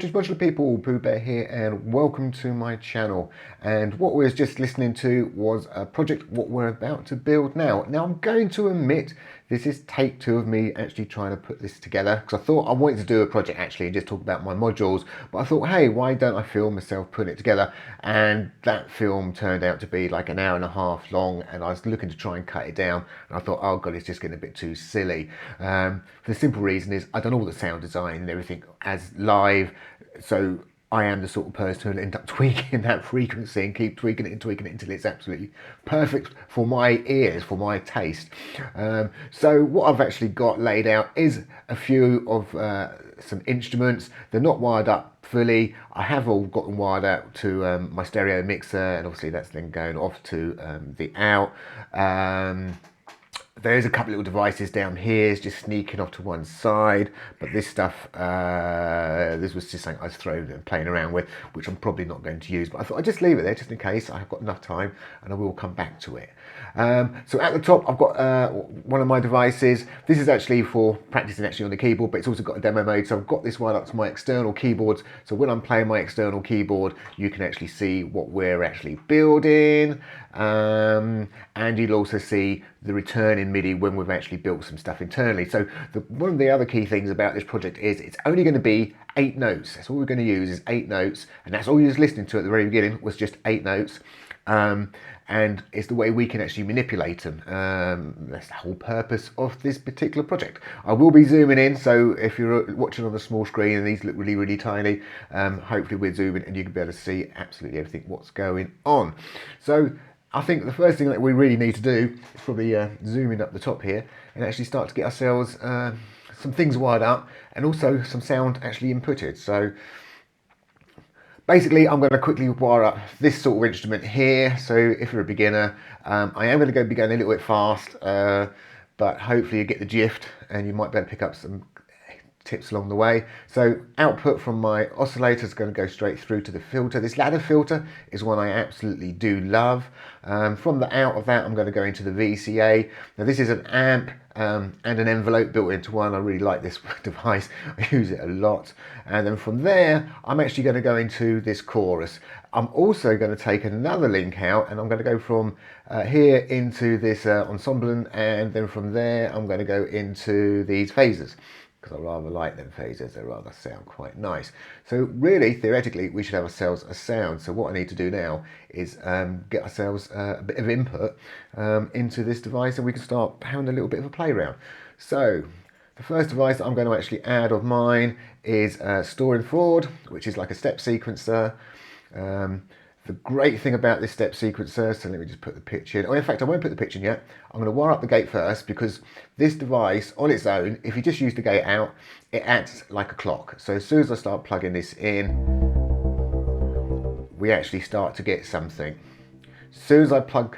Cottage Modular people, PoohBear here, and welcome to my channel. And what we was just listening to was a project what we're about to build now. Now I'm going to admit this is take two of me actually trying to put this together, because I thought I wanted to do a project actually and just talk about my modules, but I thought, hey, why don't I film myself putting it together? And that film turned out to be like an hour and a half long, and I was looking to try and cut it down, and I thought, oh god, it's just getting a bit too silly. For the simple reason is I've done all the sound design and everything as live, so I am the sort of person who'll end up tweaking that frequency and keep tweaking it until it's absolutely perfect for my ears, for my taste. So what I've actually got laid out is a few of some instruments. They're not wired up fully. I have all got them wired out to my stereo mixer, and obviously that's then going off to the out. There's a couple of little devices down here, just sneaking off to one side, but this stuff, this was just something I was throwing and playing around with, which I'm probably not going to use, but I thought I'd just leave it there just in case I've got enough time, and I will come back to it. So at the top I've got one of my devices. This is actually for practicing actually on the keyboard, but it's also got a demo mode, so I've got this wired up to my external keyboards, so when I'm playing my external keyboard you can actually see what we're actually building, and you'll also see the return in MIDI when we've actually built some stuff internally. So one of the other key things about this project is it's only going to be 8 notes. That's all we're going to use is 8 notes, and that's all you was listening to at the very beginning was just 8 notes. And it's the way we can actually manipulate them. That's the whole purpose of this particular project. I will be zooming in, so if you're watching on a small screen and these look really, really tiny, hopefully we're zooming and you can be able to see absolutely everything what's going on. So I think the first thing that we really need to do is probably zoom in up the top here and actually start to get ourselves some things wired up and also some sound actually inputted. So basically I'm going to quickly wire up this sort of instrument here. So if you're a beginner, I am going to be going a little bit fast, but hopefully you get the gist and you might be able to pick up some tips along the way. So output from my oscillator is going to go straight through to the filter. This ladder filter is one I absolutely do love. From the out of that I'm going to go into the VCA. Now this is an amp and an envelope built into one. I really like this device, I use it a lot. And then from there I'm actually going to go into this chorus. I'm also going to take another link out and I'm going to go from here into this ensemble, and then from there I'm going to go into these phasers, because I rather like them phasers, they rather sound quite nice. So really, theoretically, we should have ourselves a sound. So what I need to do now is get ourselves a bit of input into this device, and we can start having a little bit of a play around. So the first device that I'm going to actually add of mine is storing forward, which is like a step sequencer. The great thing about this step sequencer, so let me just put the pitch in. Oh, in fact, I won't put the pitch in yet. I'm going to wire up the gate first, because this device on its own, if you just use the gate out, it acts like a clock. So as soon as I start plugging this in, we actually start to get something. As soon as I plug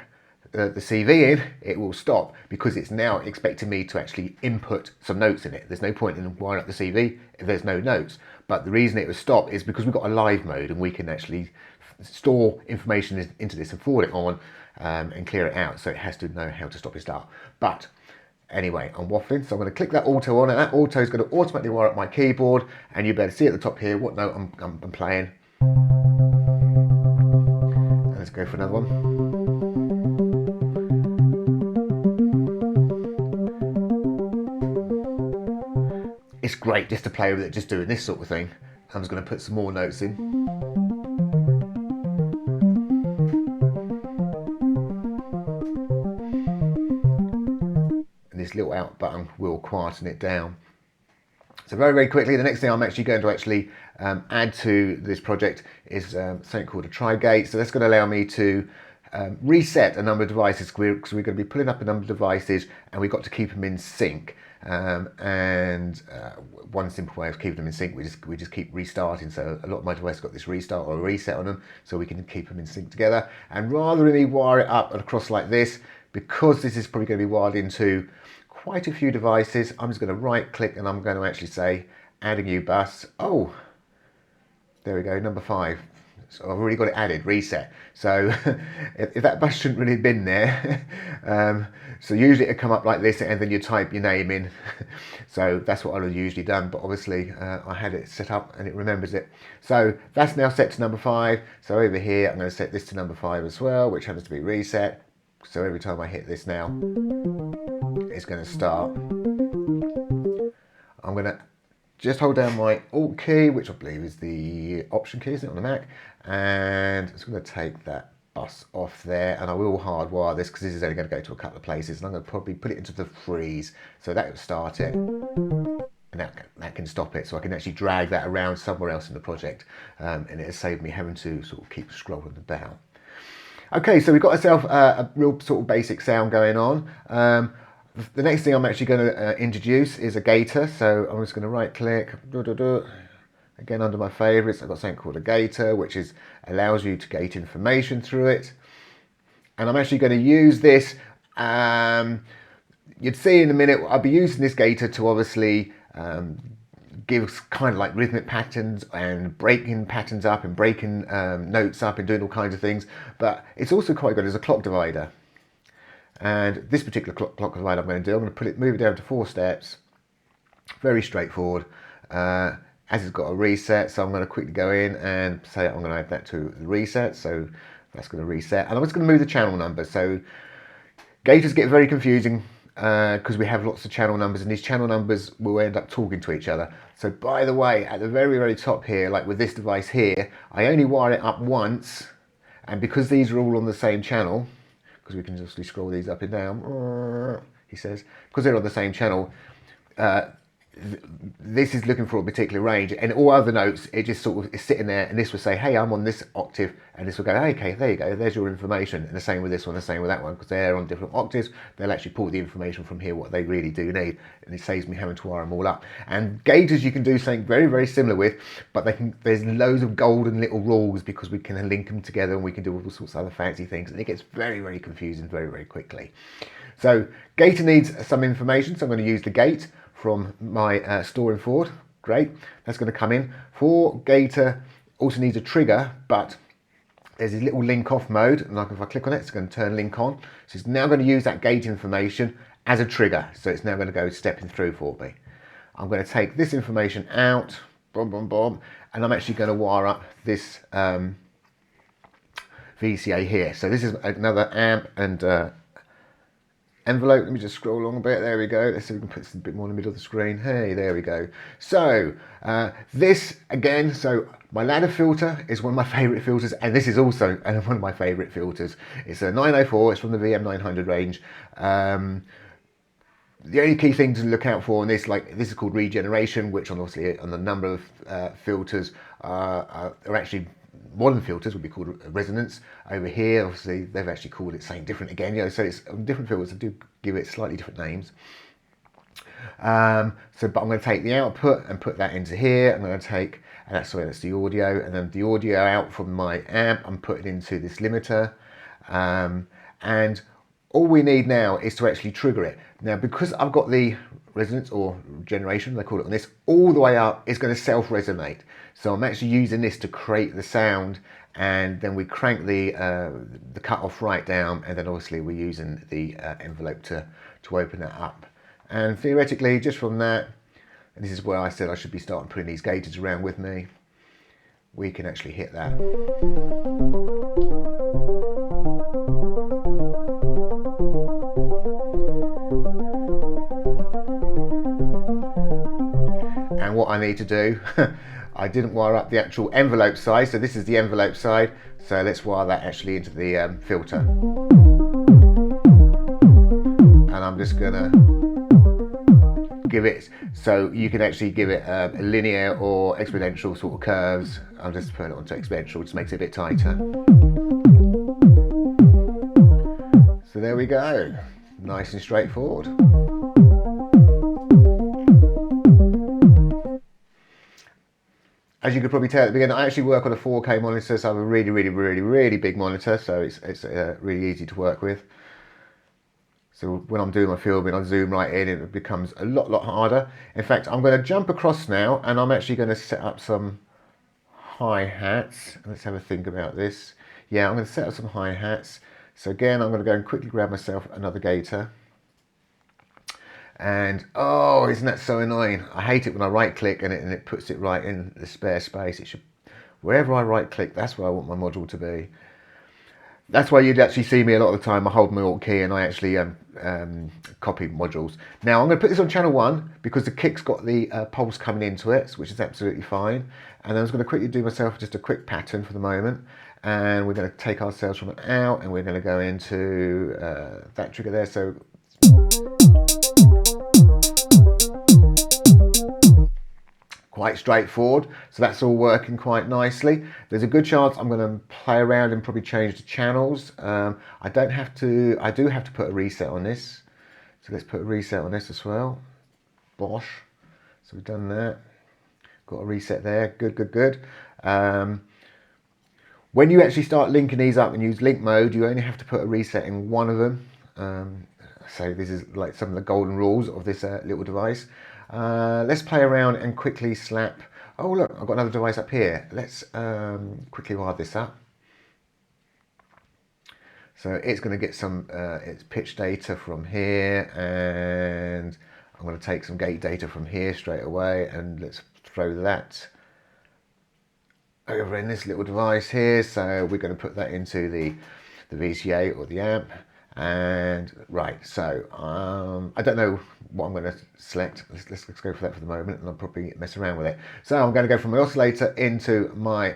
the CV in, it will stop, because it's now expecting me to actually input some notes in it. There's no point in wiring up the CV if there's no notes. But the reason it was stopped is because we've got a live mode, and we can actually store information into this and forward it on and clear it out, so it has to know how to stop and start. But anyway, I'm waffling, so I'm going to click that auto on, and that auto is going to automatically wire up my keyboard, and you better see at the top here what note I'm playing. And let's go for another one. It's great just to play with it, just doing this sort of thing. I'm just going to put some more notes in. This little out button will quieten it down. So very, very quickly, the next thing I'm actually going to add to this project is something called a tri-gate. So that's going to allow me to reset a number of devices, because we're going to be pulling up a number of devices and we've got to keep them in sync. One simple way of keeping them in sync, we just keep restarting. So a lot of my devices got this restart or a reset on them, so we can keep them in sync together. And rather than me wire it up and across like this, because this is probably going to be wired into quite a few devices, I'm just going to right click and I'm going to actually say add a new bus. Oh, there we go, number 5. So I've already got it added, reset. So if that bus shouldn't really have been there, so usually it'll come up like this and then you type your name in. So that's what I would have usually done, but obviously I had it set up and it remembers it. So that's now set to number 5. So over here, I'm going to set this to number 5 as well, which happens to be reset. So every time I hit this now, it's going to start. I'm going to just hold down my Alt key, which I believe is the Option key, isn't it, on the Mac? And I'm going to take that bus off there, and I will hardwire this because this is only going to go to a couple of places, and I'm going to probably put it into the freeze, so that will start it, and that can stop it, so I can actually drag that around somewhere else in the project, and it has saved me having to sort of keep scrolling about. Okay, so we've got ourselves a real sort of basic sound going on. The next thing I'm actually going to introduce is a gator. So I'm just going to right click, again under my favorites, I've got something called a gator, which allows you to gate information through it. And I'm actually going to use this, you'd see in a minute, I'll be using this gator to obviously give kind of like rhythmic patterns and breaking patterns up and breaking notes up and doing all kinds of things. But it's also quite good as a clock divider. And this particular clock divider I'm going to do, I'm going to move it down to 4 steps. Very straightforward. As it's got a reset, so I'm going to quickly go in and say I'm going to add that to the reset. So that's going to reset. And I'm just going to move the channel numbers. So gators get very confusing because we have lots of channel numbers, and these channel numbers will end up talking to each other. So by the way, at the very, very top here, like with this device here, I only wire it up once. And because these are all on the same channel, because we can just scroll these up and down, he says, because they're on the same channel, this is looking for a particular range, and all other notes, it just sort of is sitting there, and this will say, hey, I'm on this octave, and this will go, okay, there you go, there's your information. And the same with this one, the same with that one, because they're on different octaves, they'll actually pull the information from here, what they really do need, and it saves me having to wire them all up. And gators you can do something very, very similar with, but there's loads of golden little rules, because we can link them together, and we can do all sorts of other fancy things, and it gets very, very confusing very, very quickly. So gator needs some information, so I'm going to use the gate from my store and forward. Great, that's going to come in. For gator also needs a trigger, but there's this little link off mode, and like if I click on it, it's going to turn link on. So it's now going to use that gate information as a trigger. So it's now going to go stepping through for me. I'm going to take this information out, boom, boom, boom, and I'm actually going to wire up this VCA here. So this is another amp and envelope. Let me just scroll along a bit. There we go. Let's see if we can put this a bit more in the middle of the screen. Hey, there we go. So this again, so my ladder filter is one of my favorite filters, and this is also one of my favorite filters. It's a 904. It's from the VM900 range. The only key thing to look out for in this, like this is called regeneration, which obviously on the number of filters are actually modern filters would be called resonance. Over here, obviously, they've actually called it something different again. You know, so it's different filters that do give it slightly different names. But I'm going to take the output and put that into here. I'm going to take, and that's the audio, and then the audio out from my amp, I'm putting into this limiter. And all we need now is to actually trigger it. Now, because I've got the resonance or generation, they call it on this, all the way up, it's going to self-resonate. So I'm actually using this to create the sound, and then we crank the cutoff right down, and then obviously we're using the envelope to open that up. And theoretically, just from that, and this is where I said I should be starting putting these gators around with me, we can actually hit that. And what I need to do, I didn't wire up the actual envelope side, so this is the envelope side, so let's wire that actually into the filter. And I'm just gonna give it, so you can actually give it a linear or exponential sort of curves. I'll just put it onto exponential, which makes it a bit tighter. So there we go, nice and straightforward. As you could probably tell at the beginning, I actually work on a 4K monitor, so I have a really, really, really, really big monitor, so it's really easy to work with. So when I'm doing my filming, I zoom right in, and it becomes a lot harder. In fact, I'm going to jump across now, and I'm actually going to set up some hi-hats. Let's have a think about this. Yeah, I'm going to set up some hi-hats. So again, I'm going to go and quickly grab myself another gator. And oh, isn't that so annoying? I hate it when I right click and it puts it right in the spare space. It should, wherever I right click, that's where I want my module to be. That's why you'd actually see me a lot of the time. I hold my Alt key and I actually copy modules. Now I'm going to put this on channel 1 because the kick's got the pulse coming into it, which is absolutely fine. And I was going to quickly do myself just a quick pattern for the moment. And we're going to take ourselves from an out and we're going to go into that trigger there. So quite straightforward, so that's all working quite nicely. There's a good chance I'm going to play around and probably change the channels. I do have to put a reset on this, so let's put a reset on this as well. Bosh. So we've done that, got a reset there. Good. When you actually start linking these up and use link mode, you only have to put a reset in one of them. So this is like some of the golden rules of this little device. Let's play around and quickly slap. Oh look, I've got another device up here. Let's quickly wire this up. So it's going to get some its pitch data from here, and I'm going to take some gate data from here straight away, and let's throw that over in this little device here. So we're going to put that into the VCA or the amp. And right, so I don't know what I'm going to select. Let's go for that for the moment, and I'll probably mess around with it. So I'm going to go from my oscillator into my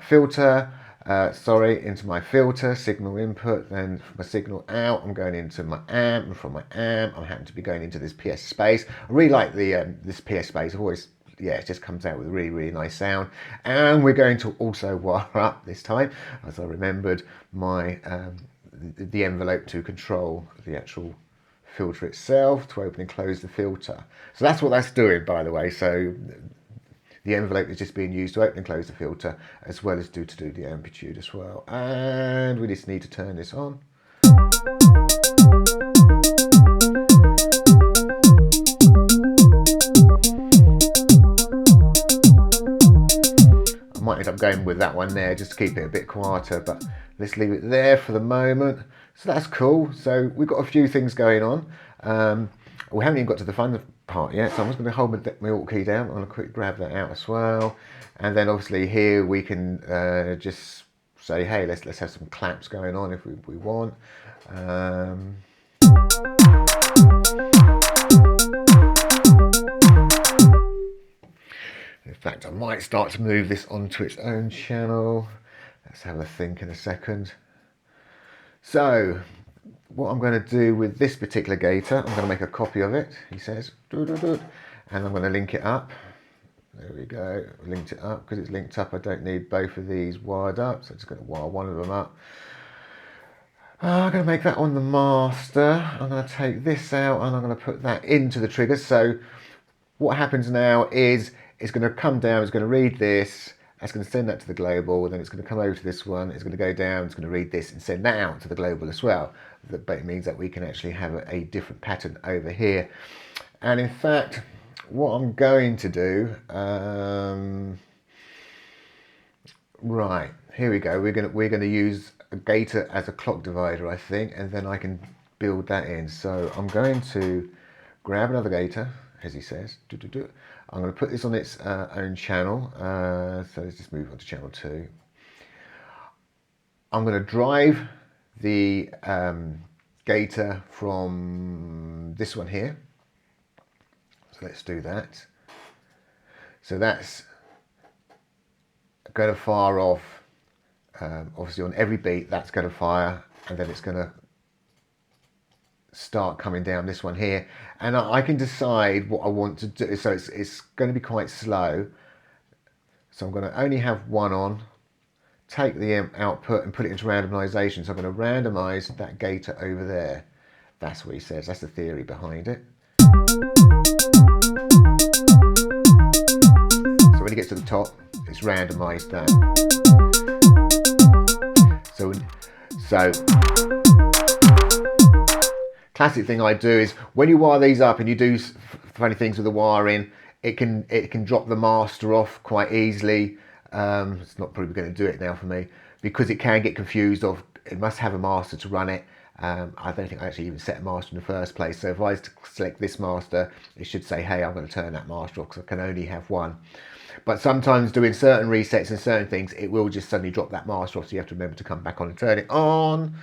filter, into my filter, signal input, then from my signal out, I'm going into my amp, and from my amp, I happen to be going into this PS space. I really like the this PS space. I've always, yeah, it just comes out with a really nice sound. And we're going to also wire up this time, as I remembered my the envelope to control the actual filter itself, to open and close the filter. So that's what that's doing, by the way. So the envelope is just being used to open and close the filter, as well as to do the amplitude as well. And we just need to turn this on. I might end up going with that one there just to keep it a bit quieter, but let's leave it there for the moment. So that's cool. So we've got a few things going on. We haven't even got to the fun part yet, so I'm just going to hold my Alt key down. I'm going to quick grab that out as well. And then obviously here we can just say, hey, let's have some claps going on if we want. In fact, I might start to move this onto its own channel. Let's have a think in a second. So, what I'm going to do with this particular gator, I'm going to make a copy of it, he says, and I'm going to link it up. There we go, linked it up. Because it's linked up, I don't need both of these wired up, so I'm just going to wire one of them up. I'm going to make that on the master. I'm going to take this out and I'm going to put that into the trigger. So what happens now is it's going to come down, it's going to read this, it's going to send that to the global, then it's going to come over to this one, it's going to go down, it's going to read this and send that out to the global as well. But it means that we can actually have a different pattern over here. And in fact, what I'm going to do, right, here we go. We're going to use a gator as a clock divider, I think, and then I can build that in. So I'm going to grab another gator, as he says. I'm going to put this on its own channel. So let's just move on to channel 2. I'm going to drive the gator from this one here. So let's do that. So that's going to fire off, obviously on every beat, that's going to fire, and then it's going to start coming down this one here. And I can decide what I want to do. So it's going to be quite slow. So I'm going to only have one on, take the output and put it into randomization. So I'm going to randomize that gator over there. That's what he says. That's the theory behind it. So when he gets to the top, it's randomized that. So classic thing I do is when you wire these up and you do funny things with the wiring, it can drop the master off quite easily. It's not probably going to do it now for me because it can get confused of it must have a master to run it. I don't think I actually even set a master in the first place. So if I was to select this master, it should say, hey, I'm going to turn that master off because I can only have one. But sometimes doing certain resets and certain things, it will just suddenly drop that master off. So you have to remember to come back on and turn it on.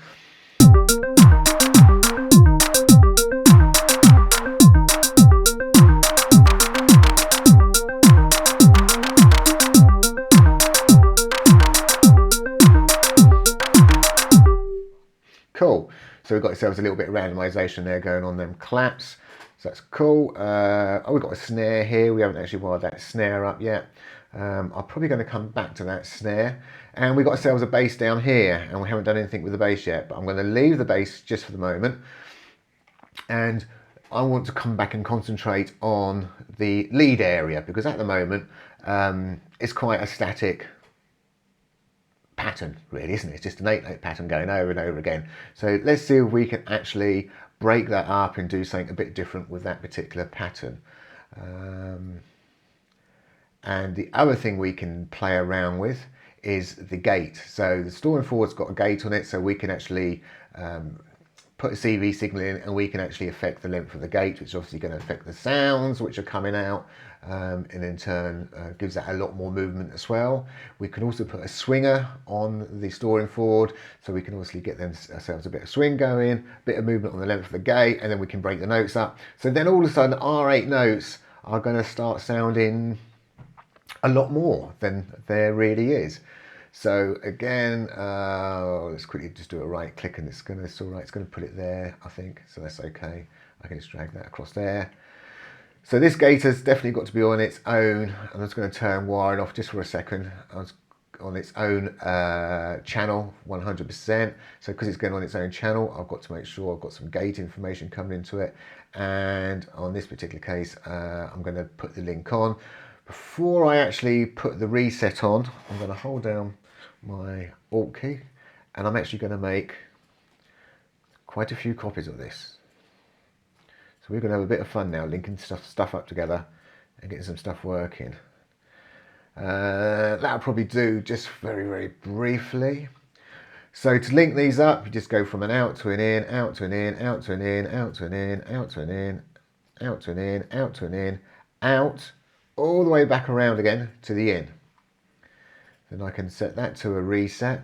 Cool. So we've got ourselves a little bit of randomization there going on them claps. So that's cool. Oh, we've got a snare here. We haven't actually wired that snare up yet. I'm probably going to come back to that snare. And we've got ourselves a bass down here, and we haven't done anything with the bass yet, but I'm going to leave the bass just for the moment. And I want to come back and concentrate on the lead area, because at the moment it's quite a static pattern, really, isn't it? It's just an 8-note pattern going over and over again. So let's see if we can actually break that up and do something a bit different with that particular pattern. And the other thing we can play around with is the gate. So the storing forward's got a gate on it, so we can actually put a CV signal in, and we can actually affect the length of the gate, which is obviously going to affect the sounds which are coming out, and in turn gives that a lot more movement as well. We can also put a swinger on the storing forward, so we can obviously get ourselves a bit of swing going, a bit of movement on the length of the gate, and then we can break the notes up. So then all of a sudden our 8 notes are going to start sounding a lot more than there really is. So again, let's quickly just do a right click, and it's all right. It's going to put it there, I think. So that's okay. I can just drag that across there. So this gate has definitely got to be on its own. I'm just going to turn wiring off just for a second. I was on its own channel 100%. So because it's going on its own channel, I've got to make sure I've got some gate information coming into it. And on this particular case, I'm going to put the link on. Before I actually put the reset on, I'm going to hold down my Alt key, and I'm actually going to make quite a few copies of this. So we're going to have a bit of fun now, linking stuff up together and getting some stuff working. That'll probably do just very, very briefly. So to link these up, you just go from an out to an in, out to an in, out to an in, out to an in, out to an in, out to an in, out to an in, out, all the way back around again to the in. Then I can set that to a reset.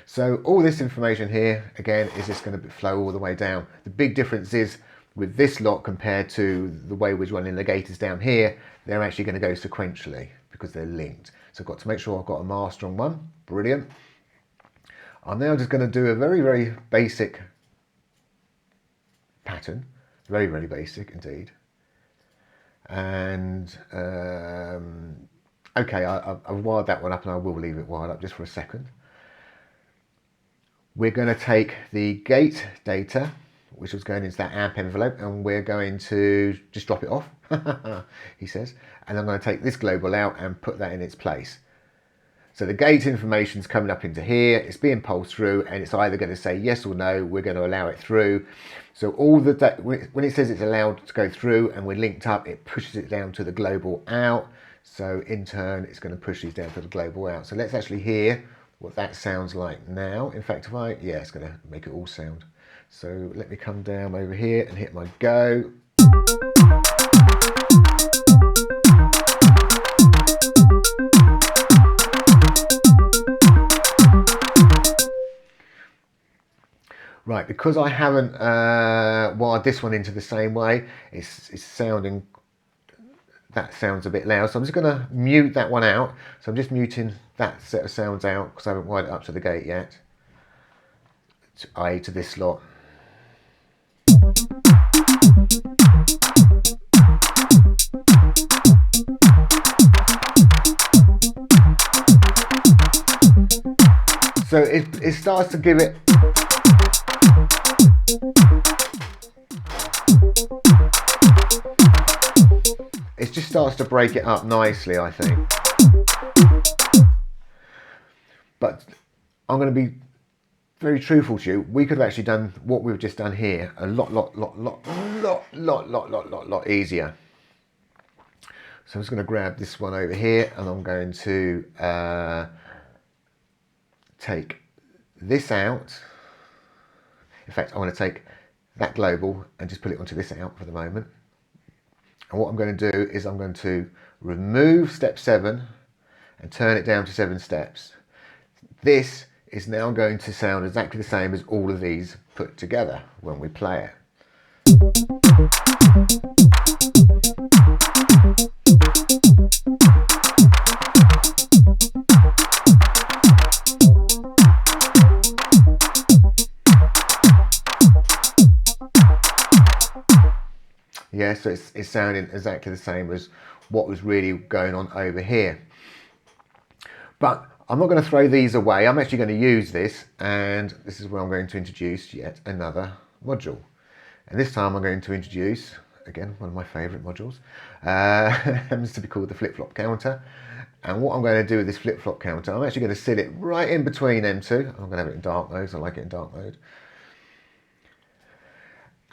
So all this information here, again, is just going to flow all the way down. The big difference is with this lot compared to the way we're running the gators down here, they're actually going to go sequentially because they're linked. So I've got to make sure I've got a master on one. Brilliant. I'm now just going to do a very, very basic pattern. Very, very basic indeed. And okay, I've wired that one up, and I will leave it wired up just for a second. We're going to take the gate data, which was going into that amp envelope, and we're going to just drop it off, he says. And I'm going to take this global out and put that in its place. So the gate information is coming up into here, it's being pulsed through, and it's either going to say yes or no, we're going to allow it through. So all the when it says it's allowed to go through and we're linked up, it pushes it down to the global out. So in turn, it's going to push these down to the global out. So let's actually hear what that sounds like now. In fact, yeah, it's going to make it all sound. So let me come down over here and hit my go. Right, because I haven't wired this one into the same way, it's sounding, that sounds a bit loud. So I'm just going to mute that one out. So I'm just muting that set of sounds out because I haven't wired it up to the gate yet, i.e. to this slot. So it starts to give it it just starts to break it up nicely, I think. But I'm going to be very truthful to you. We could have actually done what we've just done here a lot easier. So I'm just going to grab this one over here, and I'm going to take this out. In fact, I want to take that global and just put it onto this out for the moment. And what I'm going to do is I'm going to remove step 7 and turn it down to 7 steps. This is now going to sound exactly the same as all of these put together when we play it. Yeah, so it's sounding exactly the same as what was really going on over here. But I'm not going to throw these away. I'm actually going to use this, and this is where I'm going to introduce yet another module. And this time I'm going to introduce, again, one of my favourite modules, happens to be called the flip-flop counter. And what I'm going to do with this flip-flop counter, I'm actually going to sit it right in between them two. I'm going to have it in dark mode, so I like it in dark mode.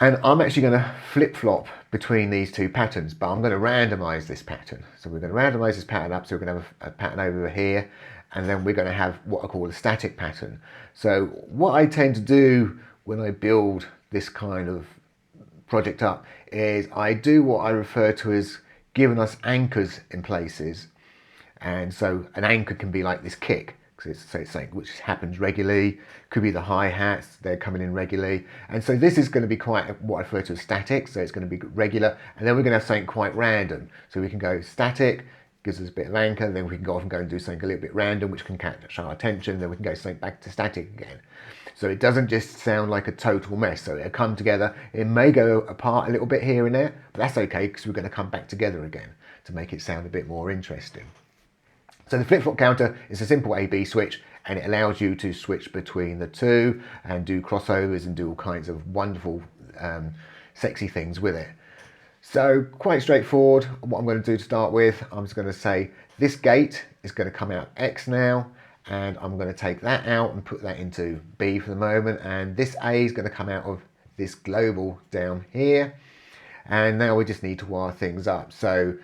And I'm actually going to flip-flop between these two patterns, but I'm going to randomize this pattern. So we're going to randomize this pattern up, so we're going to have a pattern over here, and then we're going to have what I call a static pattern. So what I tend to do when I build this kind of project up is I do what I refer to as giving us anchors in places. And so an anchor can be like this kick. So it's something which happens regularly, could be the hi-hats, they're coming in regularly. And so this is going to be quite what I refer to as static, so it's going to be regular. And then we're going to have something quite random. So we can go static, gives us a bit of anchor, and then we can go off and go and do something a little bit random, which can catch our attention, then we can go something back to static again. So it doesn't just sound like a total mess. So it'll come together, it may go apart a little bit here and there, but that's okay because we're going to come back together again to make it sound a bit more interesting. So the flip-flop counter is a simple A-B switch, and it allows you to switch between the two and do crossovers and do all kinds of wonderful, sexy things with it. So quite straightforward. What I'm going to do to start with, I'm just going to say this gate is going to come out X now, and I'm going to take that out and put that into B for the moment, and this A is going to come out of this global down here, and now we just need to wire things up. So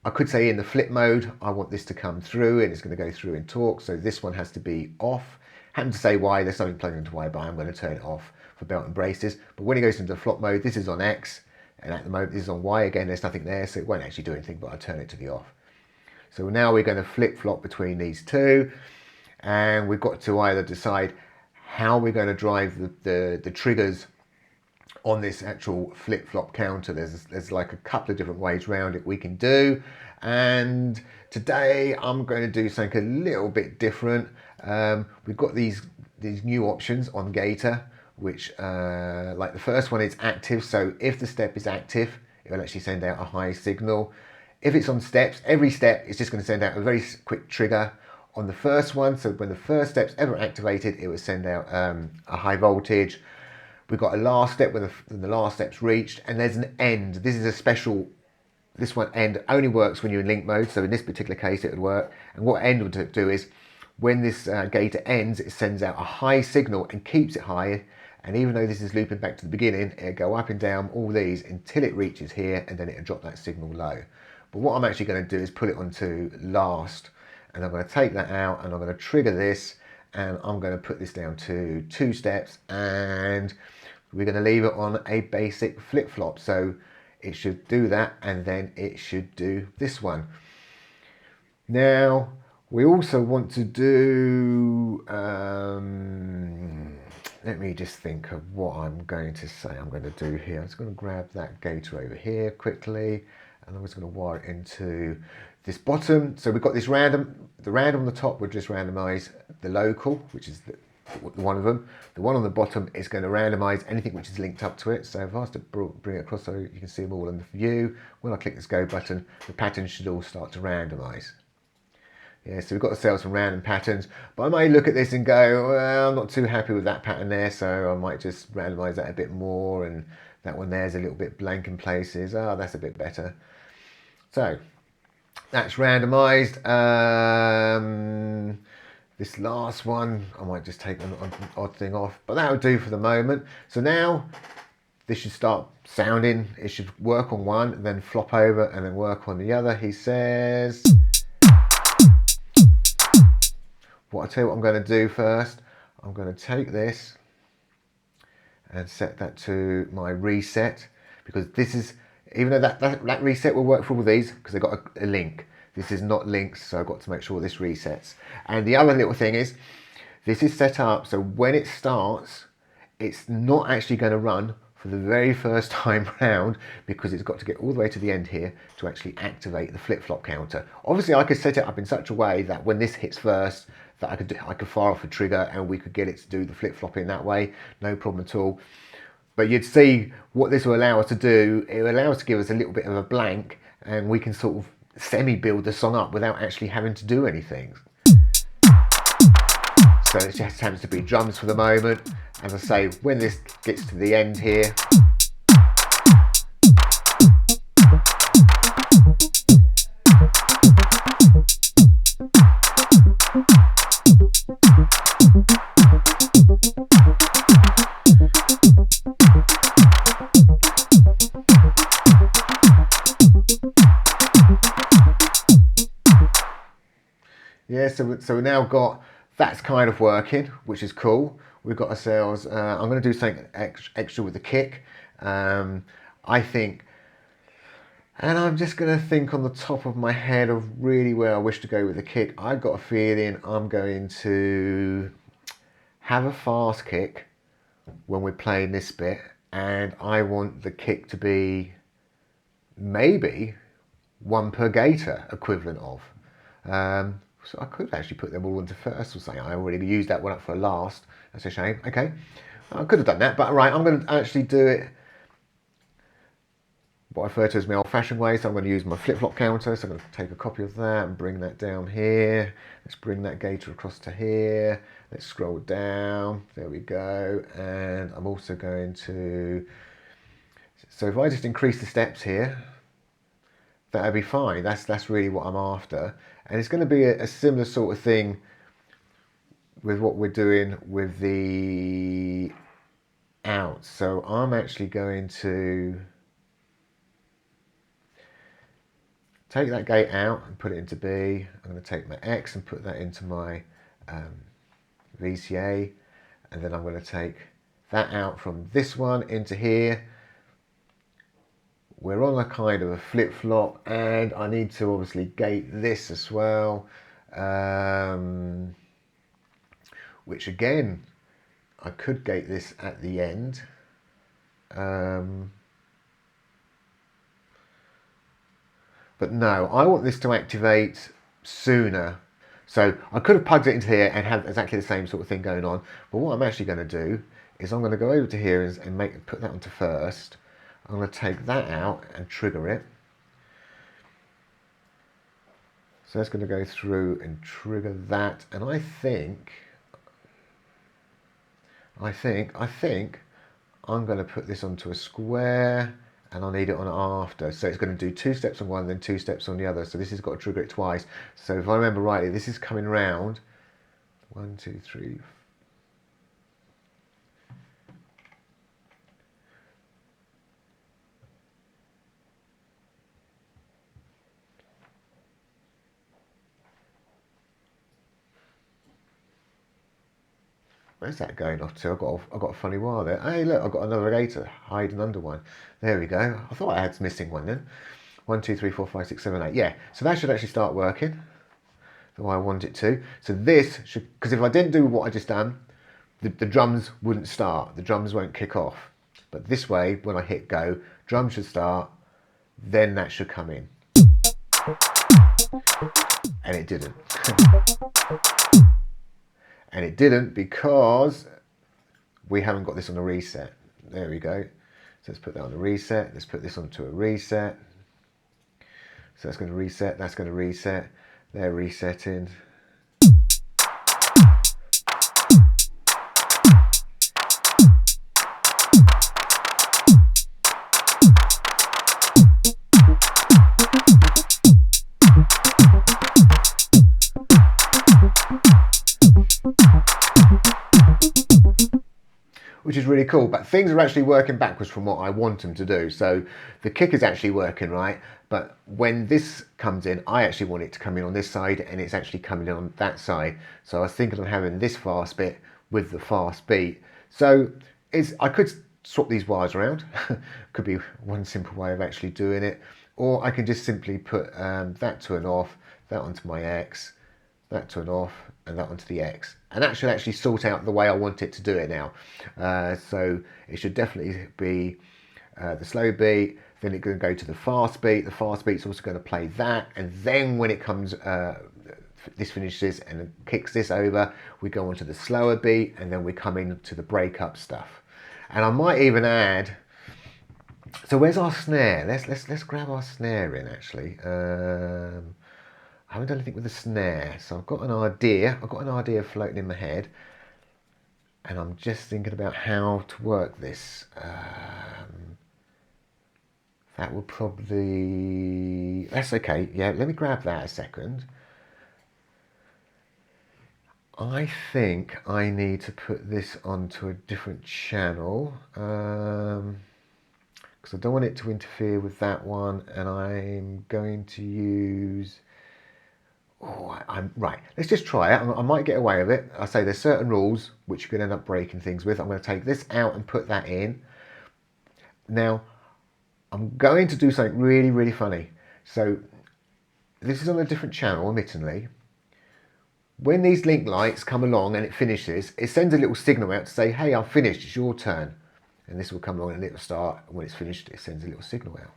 I could say in the flip mode, I want this to come through and it's going to go through in talk. So this one has to be off. Happen to say Y, there's something plugged into Y, but I'm going to turn it off for belt and braces. But when it goes into flop mode, this is on X, and at the moment this is on Y. Again, there's nothing there, so it won't actually do anything, but I'll turn it to the off. So now we're going to flip flop between these two, and we've got to either decide how we're going to drive the triggers on this actual flip-flop counter. There's like a couple of different ways around it we can do, and today I'm going to do something a little bit different. We've got these new options on Gator, which like the first one is active, so if the step is active it will actually send out a high signal. If it's on steps, every step is just going to send out a very quick trigger on the first one, so when the first step's ever activated it will send out a high voltage. We've got a last step when the last step's reached, and there's an end. This is a special, this one end only works when you're in link mode, so in this particular case it would work. And what end would do is when this gator ends, it sends out a high signal and keeps it high, and even though this is looping back to the beginning, it'll go up and down all these until it reaches here, and then it'll drop that signal low. But what I'm actually going to do is put it onto last, and I'm going to take that out and I'm going to trigger this, and I'm going to put this down to 2 steps, and we're going to leave it on a basic flip-flop. So it should do that, and then it should do this one. Now we also want to do, let me just think of what I'm going to say I'm going to do here. I'm just going to grab that gator over here quickly, and I'm just going to wire it into this bottom. So we've got this random, the random on the top would just randomize the local, which is one of them. The one on the bottom is going to randomize anything which is linked up to it. So if I was to bring it across so you can see them all in the view, when I click this go button, the patterns should all start to randomize. Yeah, so we've got ourselves some random patterns, but I may look at this and go, well, I'm not too happy with that pattern there, so I might just randomize that a bit more, and that one there's a little bit blank in places. Oh, that's a bit better. So that's randomized. This last one, I might just take an odd thing off, but that would do for the moment. So now this should start sounding, it should work on one and then flop over and then work on the other, he says. What I tell you what I'm going to do first, I'm going to take this and set that to my reset, because this is, even though that reset will work for all these because they've got a link, this is not linked, so I've got to make sure this resets. And the other little thing is, this is set up so when it starts, it's not actually going to run for the very first time round, because it's got to get all the way to the end here to actually activate the flip-flop counter. Obviously I could set it up in such a way that when this hits first, that I could fire off a trigger and we could get it to do the flip-flopping that way, no problem at all. But you'd see what this will allow us to do. It will allow us to give us a little bit of a blank, and we can sort of semi-build the song up without actually having to do anything. So it just happens to be drums for the moment. As I say, when this gets to the end here, yeah, so we've now got, that's kind of working, which is cool. We've got ourselves, I'm going to do something extra with the kick. I think, and I'm just going to think on the top of my head of really where I wish to go with the kick. I've got a feeling I'm going to have a fast kick when we're playing this bit, and I want the kick to be maybe 1 per gaiter equivalent of. So I could actually put them all into first or something. I already used that one up for last. That's a shame. Okay, I could have done that, but right, I'm going to actually do it what I refer to as my old-fashioned way. So I'm going to use my flip-flop counter. So I'm going to take a copy of that and bring that down here. Let's bring that gaiter across to here. Let's scroll down. There we go. And I'm also going to, so if I just increase the steps here, that'll be fine. That's really what I'm after. And it's going to be a similar sort of thing with what we're doing with the outs. So I'm actually going to take that gate out and put it into B. I'm going to take my X and put that into my VCA. And then I'm going to take that out from this one into here. We're on a kind of a flip-flop, and I need to obviously gate this as well, which again, I could gate this at the end. But no, I want this to activate sooner. So I could have plugged it into here and have exactly the same sort of thing going on. But what I'm actually going to do is I'm going to go over to here and put that onto first. I'm going to take that out and trigger it. So that's going to go through and trigger that. And I think I'm going to put this onto a square, and I'll need it on after. So it's going to do 2 steps on one, then 2 steps on the other. So this has got to trigger it twice. So if I remember rightly, this is coming round. 1, 2, 3, 4. Where's that going off to? I've got a funny wire there. Hey, look, I've got another gaiter hiding under one. There we go. I thought I had missing one then. 1, 2, 3, 4, 5, 6, 7, 8. Yeah, so that should actually start working the way I want it to. So this should, because if I didn't do what I just done, the drums wouldn't start. The drums won't kick off. But this way, when I hit go, drums should start, then that should come in. And it didn't. And it didn't because we haven't got this on a reset. There we go. So let's put that on a reset. Let's put this onto a reset. So that's going to reset. That's going to reset. They're resetting. Which is really cool, but things are actually working backwards from what I want them to do. So the kick is actually working right, but when this comes in, I actually want it to come in on this side, and it's actually coming in on that side. So I was thinking of having this fast bit with the fast beat. So I could swap these wires around. Could be one simple way of actually doing it, or I can just simply put that to an off, that onto my X, that to an off, and that onto the X, and that should actually sort out the way I want it to do it now. So it should definitely be the slow beat, then it's going to go to the fast beat. The fast beat's also going to play that, and then when it comes, this finishes and kicks this over, we go on to the slower beat, and then we come into the breakup stuff. And I might even add, so where's our snare? Let's grab our snare in actually. I haven't done anything with the snare, so I've got an idea floating in my head, and I'm just thinking about how to work this. That will probably, that's okay, yeah, let me grab that a second. I think I need to put this onto a different channel, because I don't want it to interfere with that one, and I'm going to use, right, let's just try it. I might get away with it. I say there's certain rules which you can end up breaking things with. I'm going to take this out and put that in. Now, I'm going to do something really, really funny. So, this is on a different channel, admittedly. When these link lights come along and it finishes, it sends a little signal out to say, hey, I've finished, it's your turn. And this will come along and it will start. When it's finished, it sends a little signal out.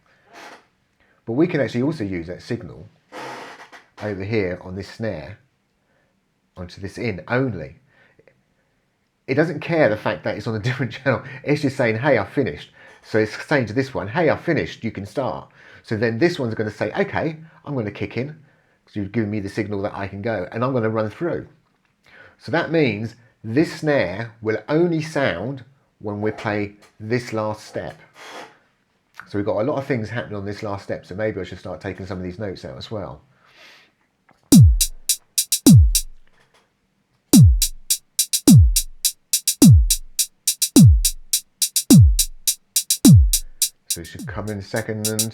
But we can actually also use that signal over here on this snare onto this in only. It doesn't care the fact that it's on a different channel. It's just saying, hey, I've finished. So it's saying to this one, hey, I've finished, you can start. So then this one's going to say, okay, I'm going to kick in, because you've given me the signal that I can go, and I'm going to run through. So that means this snare will only sound when we play this last step. So we've got a lot of things happening on this last step, so maybe I should start taking some of these notes out as well. So it should come in a second and...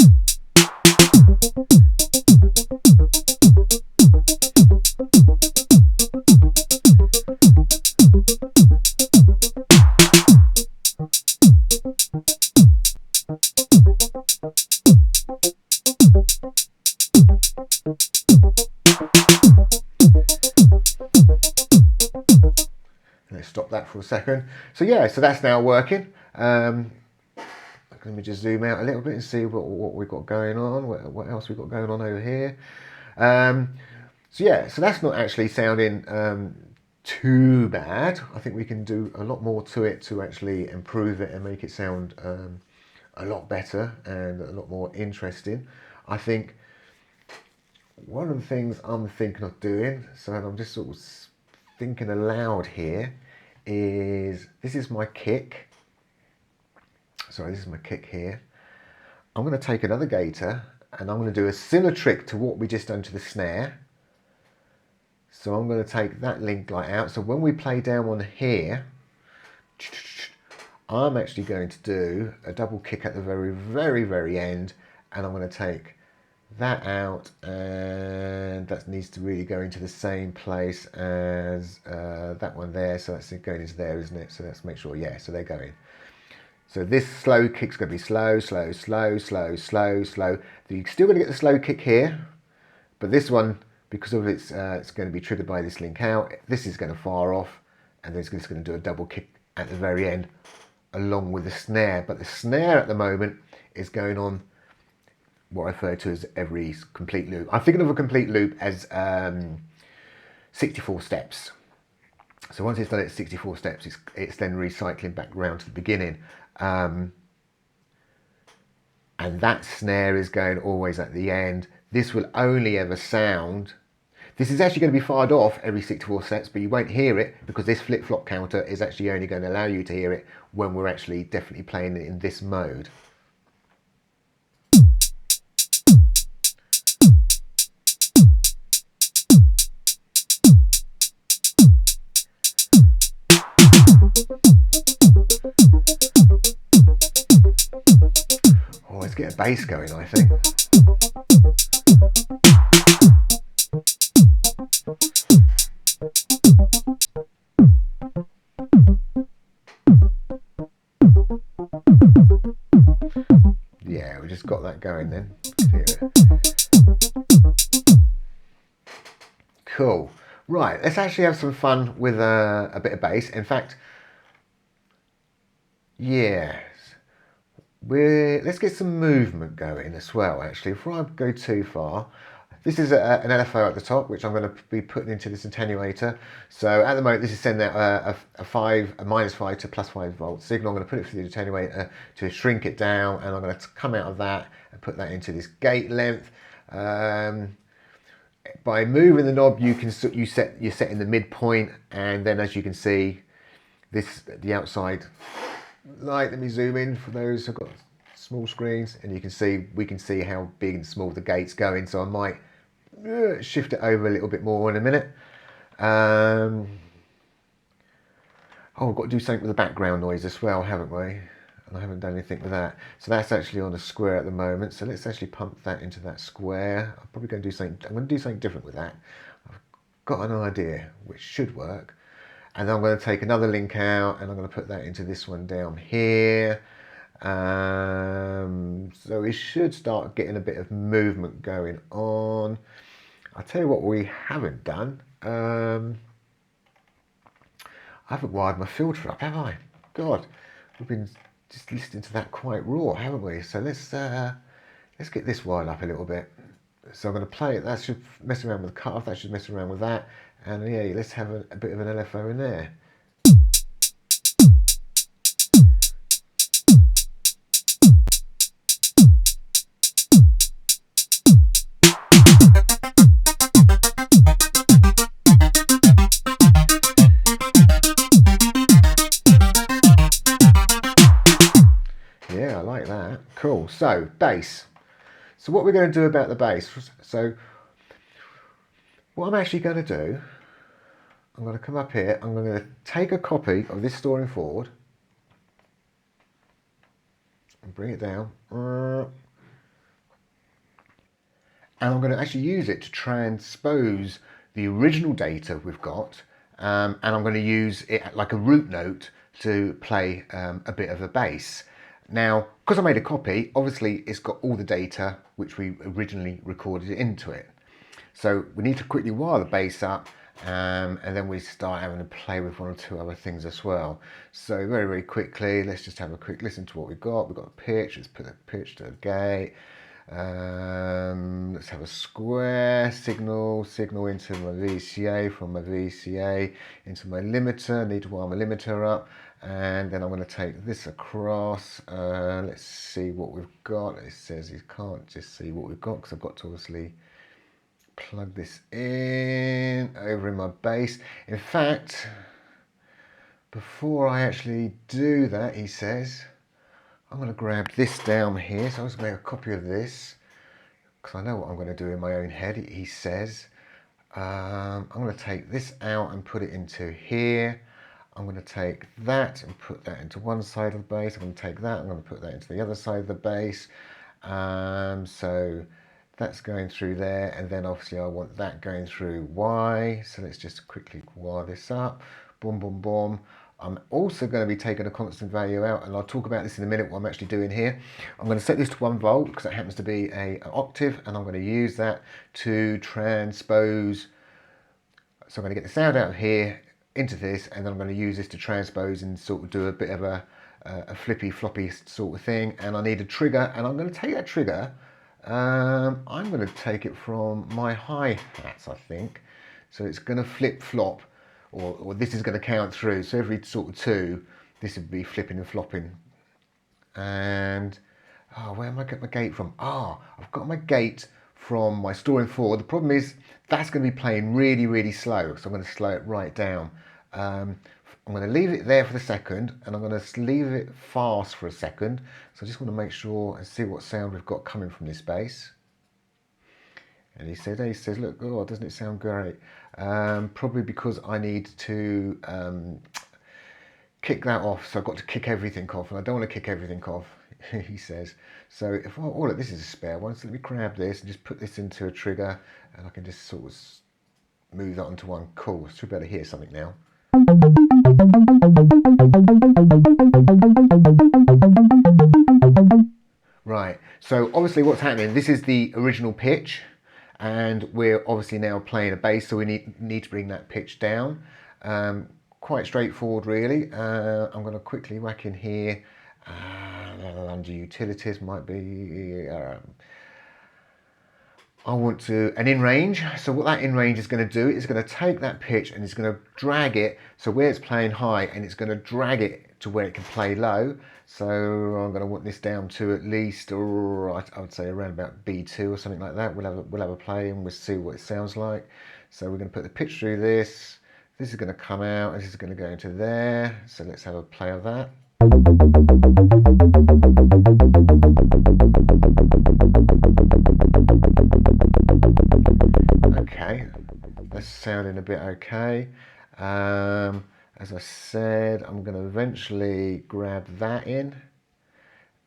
Let's stop that for a second. So yeah, so that's now working. Let me just zoom out a little bit and see what we've got going on, what else we've got going on over here. So yeah, so that's not actually sounding too bad. I think we can do a lot more to it to actually improve it and make it sound a lot better and a lot more interesting. I think one of the things I'm thinking of doing, so I'm just sort of thinking aloud here, is this is my kick. Sorry, this is my kick here. I'm going to take another gaiter and I'm going to do a similar trick to what we just done to the snare. So I'm going to take that link light out. So when we play down on here, I'm actually going to do a double kick at the very, very, very end, and I'm going to take that out, and that needs to really go into the same place as that one there. So that's going into there, isn't it? So let's make sure, yeah, so they're going. So this slow kick's going to be slow, slow, slow, slow, slow, slow. You're still going to get the slow kick here, but this one, because of it's going to be triggered by this link out, this is going to fire off, and then it's just going to do a double kick at the very end along with the snare. But the snare at the moment is going on what I refer to as every complete loop. I'm thinking of a complete loop as 64 steps. So once it's done its 64 steps, it's then recycling back around to the beginning. And that snare is going always at the end. This will only ever sound, this is actually going to be fired off every 64 steps, but you won't hear it because this flip-flop counter is actually only going to allow you to hear it when we're actually definitely playing it in this mode. let's get a bass going, I think. Yeah, we just got that going then. Cool. Right, let's actually have some fun with a bit of bass. In fact, yes, let's get some movement going as well, actually. Before I go too far, this is an LFO at the top, which I'm going to be putting into this attenuator. So at the moment, this is sending out a -5 to +5 volt signal. I'm going to put it through the attenuator to shrink it down, and I'm going to come out of that and put that into this gate length. By moving the knob, you're setting the midpoint, and then as you can see, the outside light. Let me zoom in for those who've got small screens, and we can see how big and small the gate's going. So I might shift it over a little bit more in a minute. Oh, we've got to do something with the background noise as well, haven't we? And I haven't done anything with that. So that's actually on a square at the moment. So let's actually pump that into that square. I'm probably going to do something. I'm going to do something different with that. I've got an idea which should work. And then I'm going to take another link out, and I'm going to put that into this one down here. So we should start getting a bit of movement going on. I'll tell you what we haven't done. I haven't wired my filter up, have I? God, we've been just listening to that quite raw, haven't we? So let's get this wired up a little bit. So I'm going to play it. That should mess around with the cutoff. That should mess around with that. And yeah, let's have a bit of an LFO in there. Yeah, I like that. Cool. So bass. So what we're going to do about the bass. So what I'm actually going to do, I'm going to come up here, I'm going to take a copy of this storing forward and bring it down. And I'm going to actually use it to transpose the original data we've got, and I'm going to use it like a root note to play a bit of a bass. Now, because I made a copy, obviously it's got all the data which we originally recorded into it. So we need to quickly wire the bass up, and then we start having to play with one or two other things as well. So very, very quickly, let's just have a quick listen to what we've got. We've got a pitch, let's put a pitch to a gate. Let's have a square signal into my VCA, from my VCA into my limiter. I need to wire my limiter up, and then I'm going to take this across. Let's see what we've got. It says you can't just see what we've got because I've got to obviously plug this in over in my bass. In fact, before I actually do that, he says, I'm going to grab this down here. So I'm just going to make a copy of this because I know what I'm going to do in my own head. He says, I'm going to take this out and put it into here. I'm going to take that and put that into one side of the bass. I'm going to take that, I'm going to put that into the other side of the bass. So that's going through there, and then obviously I want that going through Y. So let's just quickly wire this up. Boom, boom, boom. I'm also going to be taking a constant value out, and I'll talk about this in a minute, what I'm actually doing here. I'm going to set this to 1 volt because it happens to be an octave, and I'm going to use that to transpose. So I'm going to get the sound out of here into this, and then I'm going to use this to transpose and sort of do a bit of a flippy floppy sort of thing. And I need a trigger, and I'm going to take that trigger. I'm going to take it from my hi-hats, I think. So it's going to flip flop, or this is going to count through. So every sort of 2, this would be flipping and flopping. And where am I getting my gate from? I've got my gate from my storing forward. The problem is that's going to be playing really, really slow. So I'm going to slow it right down. I'm going to leave it there for the second, and I'm going to leave it fast for a second. So I just want to make sure and see what sound we've got coming from this bass. And he says, look, oh, doesn't it sound great? Probably because I need to kick that off. So I've got to kick everything off, and I don't want to kick everything off, he says. So if I, oh look, this is a spare one. So let me grab this and just put this into a trigger, and I can just sort of move that onto one. Cool. Should be able to hear something now. Right. So obviously, what's happening? This is the original pitch, and we're obviously now playing a bass, so we need to bring that pitch down. Quite straightforward, really. I'm going to quickly whack in here. Under utilities might be. I want to an in range. So what that in range is going to do is going to take that pitch and it's going to drag it so where it's playing high, and it's going to drag it to where it can play low. So I'm going to want this down to at least, or I would say around about B2 or something like that. We'll have a play and we'll see what it sounds like. So we're going to put the pitch through this. This is going to come out, and this is going to go into there. So let's have a play of that. Okay, that's sounding a bit okay. As I said, I'm going to eventually grab that in,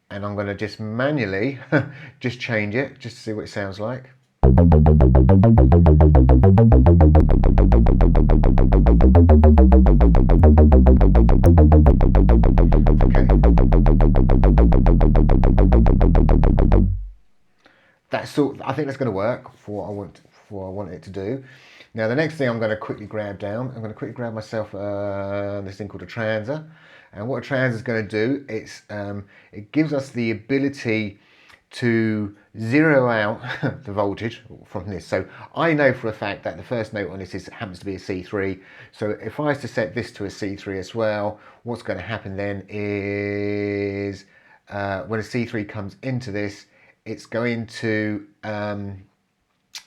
and I'm going to just manually just change it just to see what it sounds like. Okay. I think that's going to work for what I want it to do. Now the next thing I'm going to quickly grab down, I'm going to quickly grab myself this thing called a transer, and what a transer is going to do, it gives us the ability to zero out the voltage from this. So I know for a fact that the first note on this happens to be a C3. So if I was to set this to a C3 as well, what's going to happen then is when a C3 comes into this, it's going to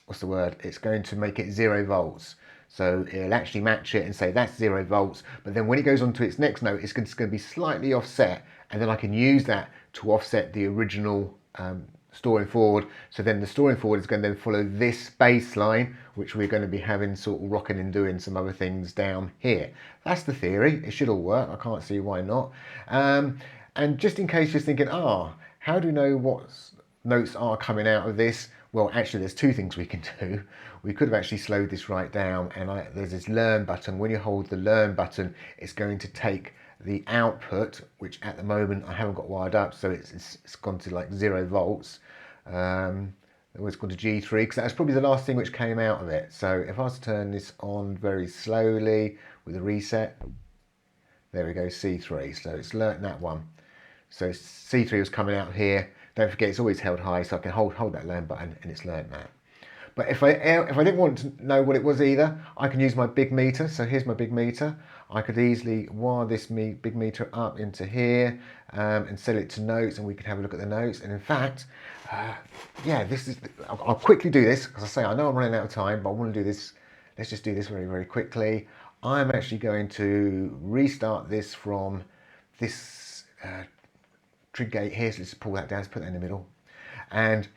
what's the word? It's going to make it 0 volts. So it'll actually match it and say that's 0 volts. But then when it goes on to its next note, it's going to be slightly offset, and then I can use that to offset the original storing forward. So then the storing forward is going to then follow this bass line, which we're going to be having sort of rocking and doing some other things down here. That's the theory. It should all work. I can't see why not. And just in case you're thinking, how do we know what notes are coming out of this? Well, actually, there's two things we can do. We could have actually slowed this right down, and there's this learn button. When you hold the learn button, it's going to take the output, which at the moment I haven't got wired up, so it's gone to like 0 volts. It's gone to G3, because that's probably the last thing which came out of it. So if I was to turn this on very slowly with a reset, there we go, C3. So it's learnt that one. So C3 was coming out here. Don't forget, it's always held high, so I can hold that learn button, and it's learnt that. But if I didn't want to know what it was either, I can use my big meter. So here's my big meter. I could easily wire this big meter up into here and set it to notes, and we could have a look at the notes. And in fact, yeah, I'll quickly do this, because I say I know I'm running out of time, but I want to do this. Let's just do this very, very quickly. I'm actually going to restart this from this trig gate here. So let's pull that down, let's put that in the middle. And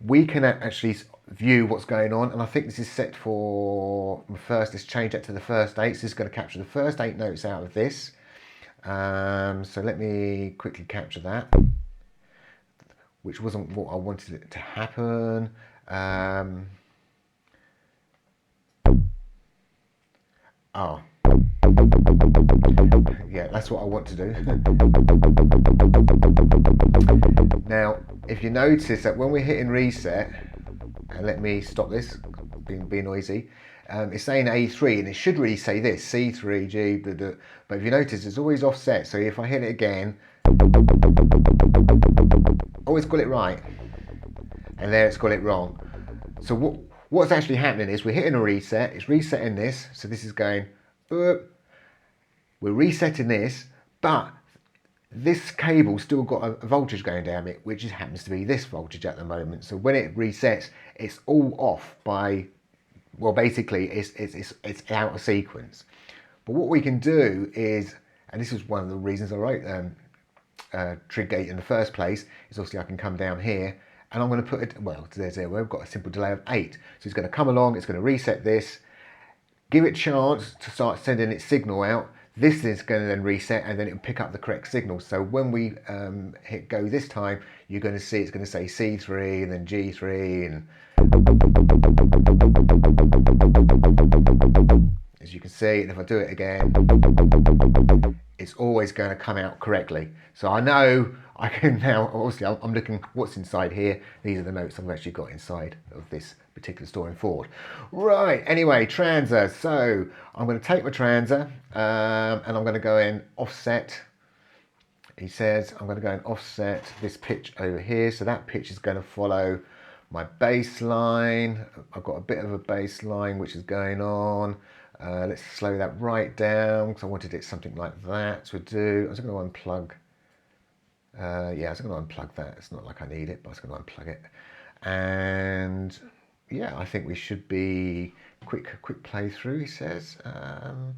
we can actually view what's going on, and I think this is set for first. Let's change that to the first 8. So this is going to capture the first 8 notes out of this. So let me quickly capture that, which wasn't what I wanted it to happen. Yeah, that's what I want to do. Now, if you notice that when we're hitting reset, and let me stop this, being noisy, it's saying A3, and it should really say this, C3, G, blah, blah. But if you notice, it's always offset. So if I hit it again, it's got it right, and there it's got it wrong. So what's actually happening is we're hitting a reset, it's resetting this, so this is going, we're resetting this, but this cable's still got a voltage going down it, which happens to be this voltage at the moment. So when it resets, it's all off by, well, basically it's out of sequence. But what we can do is, and this is one of the reasons I wrote trig gate in the first place, is obviously I can come down here and I'm going to put it, well, we've got a simple delay of 8. So it's going to come along, it's going to reset this, give it a chance to start sending its signal out. This is going to then reset, and then it'll pick up the correct signal. So when we hit go this time, you're going to see it's going to say C3 and then G3, and as you can see, and if I do it again, it's always going to come out correctly. So I know I can now, obviously I'm looking what's inside here. These are the notes I've actually got inside of this particular storing forward. Right, anyway, transer. So I'm going to take my transer and I'm going to go in offset. He says I'm going to go and offset this pitch over here. So that pitch is going to follow my bass line. I've got a bit of a bass line which is going on. Let's slow that right down because I wanted it something like that to do. I was going to unplug. Yeah, I was going to unplug that. It's not like I need it, but I was going to unplug it. And yeah, I think we should be quick playthrough. He says. Oh,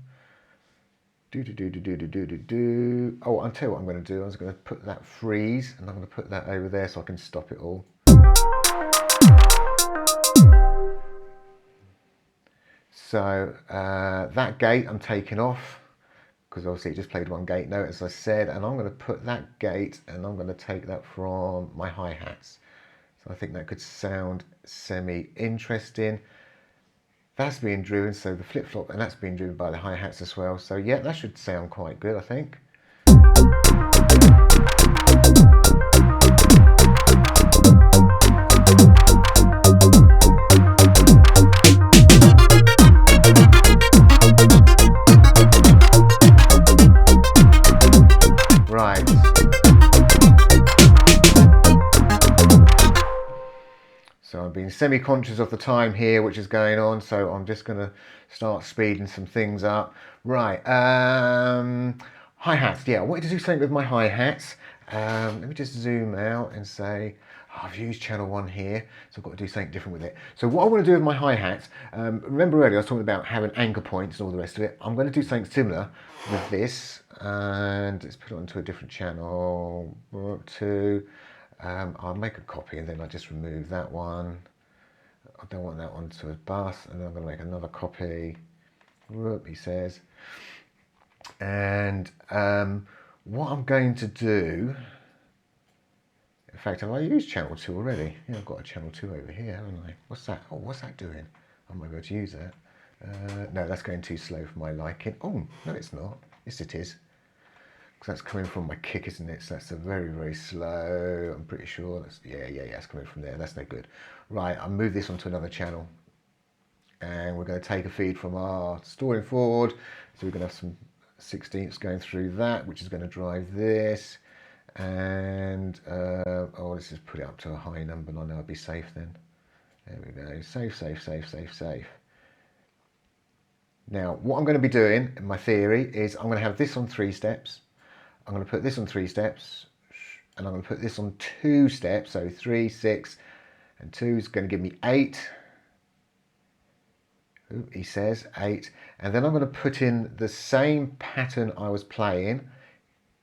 I'll tell you what I'm going to do. I was going to put that freeze, and I'm going to put that over there so I can stop it all. So that gate I'm taking off because obviously it just played one gate note, as I said, and I'm going to put that gate and I'm going to take that from my hi-hats. So I think that could sound semi-interesting. That's being driven, so the flip-flop, and that's being driven by the hi-hats as well. So yeah, that should sound quite good, I think. Right. So I'm being semi-conscious of the time here, which is going on. So I'm just going to start speeding some things up. Right. Hi-hats. Yeah, I wanted to do something with my hi-hats. Let me just zoom out and say, I've used channel 1 here, so I've got to do something different with it. So what I want to do with my hi-hats, remember earlier I was talking about having anchor points and all the rest of it. I'm going to do something similar with this. And let's put it onto a different channel. I'll make a copy and then I'll just remove that one. I don't want that one to a bus, and then I'm going to make another copy. Whoop, he says. And what I'm going to do, in fact, have I used channel 2 already? Yeah, I've got a channel 2 over here, haven't I? What's that? Oh, what's that doing? I might be able to use that. No, that's going too slow for my liking. Oh, no, it's not. Yes, it is. Because that's coming from my kick, isn't it? So that's a very slow. I'm pretty sure that's yeah, it's coming from there. That's no good. Right, I'll move this onto another channel, and we're going to take a feed from our storing forward. So we're going to have some 16ths going through that, which is going to drive this. And oh, let's just put it up to a high number, and I know I'll be safe then. There we go. Safe. Now, what I'm going to be doing, in my theory, is I'm going to have this on 3 steps. I'm going to put this on 3 steps, and I'm going to put this on 2 steps. So 3, 6, and 2 is going to give me 8. Ooh, he says 8. And then I'm going to put in the same pattern I was playing,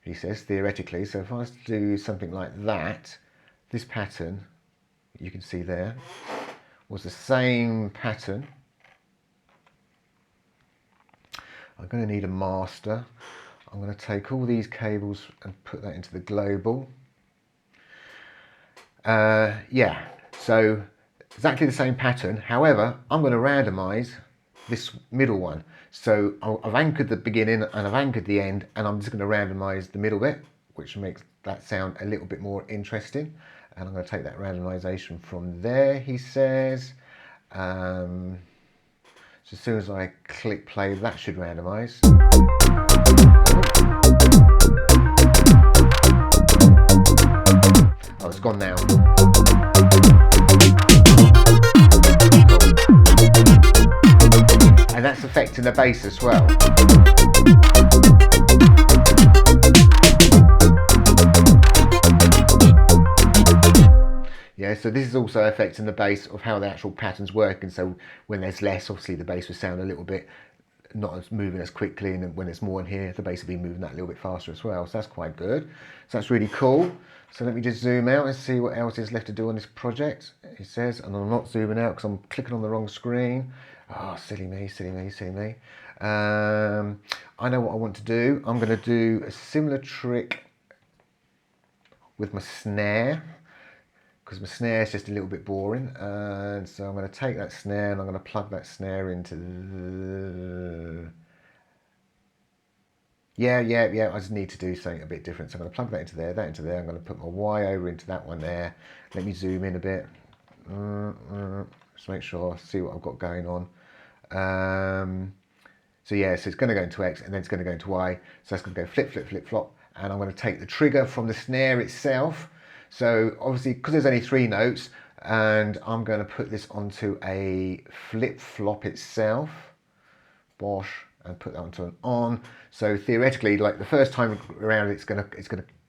he says, theoretically. So if I was to do something like that, this pattern, you can see there, was the same pattern. I'm going to need a master. I'm going to take all these cables and put that into the global. Yeah, so exactly the same pattern. However, I'm going to randomize this middle one. So I've anchored the beginning and I've anchored the end, and I'm just going to randomize the middle bit, which makes that sound a little bit more interesting. And I'm going to take that randomization from there, he says. So as soon as I click play, that should randomize. Oh, it's gone now. And that's affecting the bass as well. Yeah, so this is also affecting the bass of how the actual pattern's working. So when there's less, obviously the bass will sound a little bit not as moving as quickly, and when there's more in here, the bass will be moving that a little bit faster as well. So that's quite good. So that's really cool. So let me just zoom out and see what else is left to do on this project. It says, and I'm not zooming out because I'm clicking on the wrong screen. Oh, silly me. I know what I want to do. I'm going to do a similar trick with my snare, because my snare is just a little bit boring. And so I'm going to take that snare and I'm going to plug that snare into the... Yeah, I just need to do something a bit different. So I'm going to plug that into there, that into there. I'm going to put my Y over into that one there. Let me zoom in a bit. Just make sure, see what I've got going on. So yeah, so it's going to go into X and then it's going to go into Y. So that's going to go flip, flip, flip, flop. And I'm going to take the trigger from the snare itself. So obviously, because there's only 3 notes, and I'm going to put this onto a flip flop itself. Bosh. And put that onto an on. So theoretically, like the first time around, it's gonna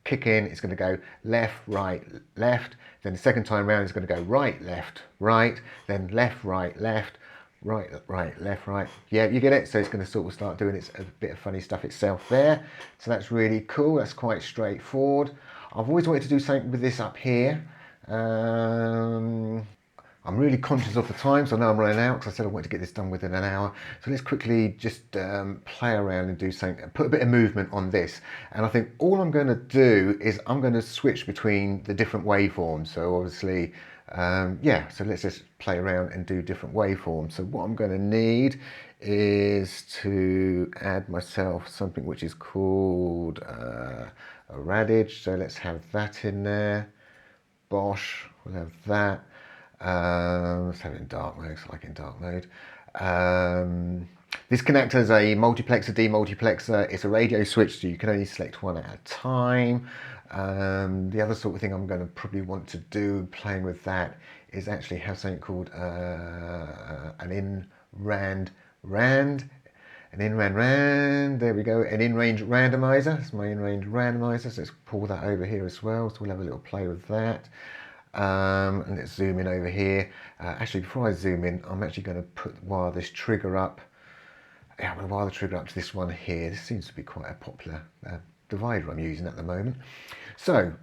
kick in. It's gonna go left, right, left. Then the second time around, it's gonna go right, left, right. Then left, right, left, right, right, left, right. Yeah, you get it. So it's gonna sort of start doing a bit of funny stuff itself there. So that's really cool. That's quite straightforward. I've always wanted to do something with this up here. I'm really conscious of the time, so I know I'm running out because I said I wanted to get this done within an hour. So let's quickly just play around and do something, put a bit of movement on this. And I think all I'm going to do is I'm going to switch between the different waveforms. So obviously, yeah, so let's just play around and do different waveforms. So what I'm going to need is to add myself something which is called a radage. So let's have that in there. Bosh, we'll have that. Let's have it in dark mode, so I like it in dark mode. This can act as a multiplexer, demultiplexer. It's a radio switch, so you can only select one at a time. The other sort of thing I'm going to probably want to do playing with that is actually have something called an in-rand, there we go, an in-range randomizer. That's my in-range randomizer, so let's pull that over here as well. So we'll have a little play with that. And let's zoom in over here. Actually, before I zoom in, I'm actually going to wire this trigger up. Yeah, I'm going to wire the trigger up to this one here. This seems to be quite a popular divider I'm using at the moment. So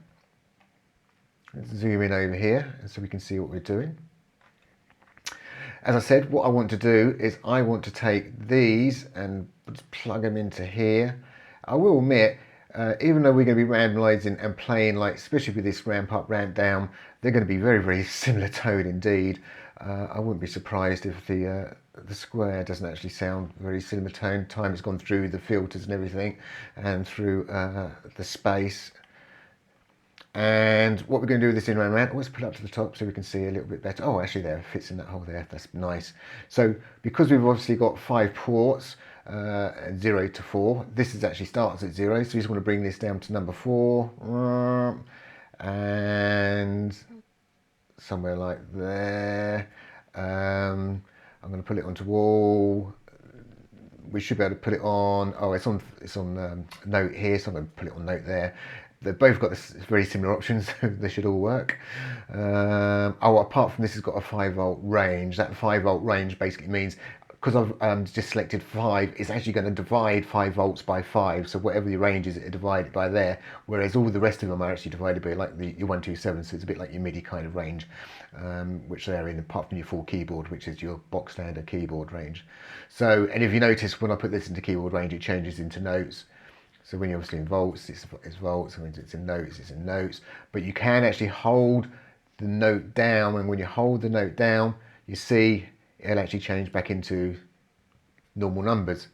let's zoom in over here so we can see what we're doing. As I said, what I want to do is I want to take these and plug them into here. I will admit, even though we're going to be randomizing and playing, like especially with this ramp up, ramp down, they're going to be very, very similar tone indeed. I wouldn't be surprised if the square doesn't actually sound very similar tone. Time has gone through the filters and everything, and through the space. And what we're going to do with this in-rand ramp, let's put it up to the top so we can see a little bit better. Oh, actually there, it fits in that hole there. That's nice. So because we've obviously got 5 ports, 0 to 4, this is actually starts at 0. So you just want to bring this down to number 4. And somewhere like there. I'm going to put it onto wall. We should be able to put it on, oh, it's on note here, so I'm going to put it on note there. They've both got this very similar options, so they should all work. Oh, apart from this, it's got a 5-volt range. That 5-volt range basically means, because I've just selected 5, it's actually going to divide 5 volts by 5. So whatever the range is, it divided by there. Whereas all the rest of them are actually divided by like your 127. So it's a bit like your MIDI kind of range, which they're in, apart from your full keyboard, which is your box standard keyboard range. So, and if you notice, when I put this into keyboard range, it changes into notes. So when you're obviously in volts, it's volts. When it's in notes, it's in notes. But you can actually hold the note down, and when you hold the note down, you see it'll actually change back into normal numbers.